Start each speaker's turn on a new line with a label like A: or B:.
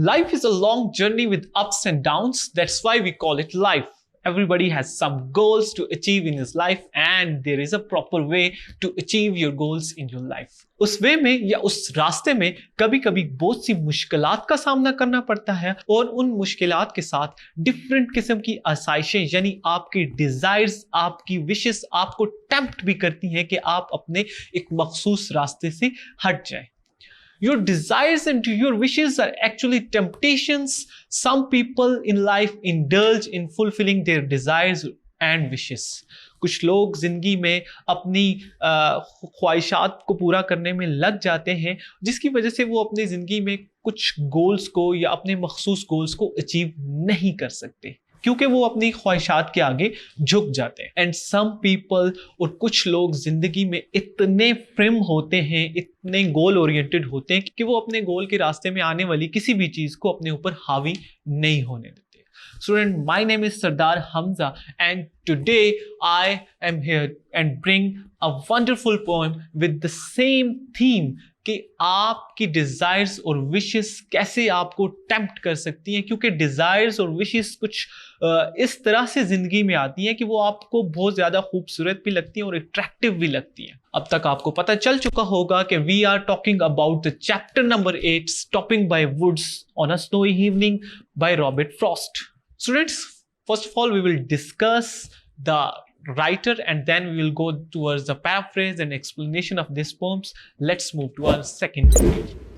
A: Life is a long journey with ups and downs. That's why we call it life. Everybody has some goals to achieve in his life and there is a proper way to achieve your goals in your life. उस वे में या उस रास्ते में कभी कभी बहुत सी मुश्किलात का सामना करना पड़ता है और उन मुश्किलात के साथ डिफरेंट किस्म की आसाइशें यानी आपकी डिजायर्स, आपकी विशेस आपको टेम्प्ट भी करती हैं कि आप अपने एक मखसूस रास्ते से हट जाएं. Your desires and your wishes are actually temptations. Some people in life indulge in fulfilling their desires and wishes. कुछ लोग जिंदगी में अपनी ख्वाहिशात को पूरा करने में लग जाते हैं जिसकी वजह से वो अपनी जिंदगी में कुछ गोल्स को या अपने मखसूस गोल्स को अचीव नहीं कर सकते क्योंकि वो अपनी ख्वाहिशात के आगे झुक जाते हैं. एंड सम पीपल और कुछ लोग जिंदगी में इतने फ्रेम होते हैं, इतने गोल ओरिएंटेड होते हैं कि वो अपने गोल के रास्ते में आने वाली किसी भी चीज को अपने ऊपर हावी नहीं होने देते. Student, my name is Sardar Hamza and today I am here and bring a wonderful poem with the same theme कि आपकी डिजायर्स और विशेस कैसे आपको टेम्प्ट कर सकती हैं क्योंकि डिजायर्स और विशेस कुछ इस तरह से जिंदगी में आती हैं कि वो आपको बहुत ज्यादा खूबसूरत भी लगती हैं और अट्रैक्टिव भी लगती हैं. अब तक आपको पता चल चुका होगा कि we are talking about the chapter number 8 stopping by woods on a snowy evening by Robert Frost. Students, first of all, we will discuss the writer and then we will go towards the paraphrase and explanation of these poems. Let's move to our second page.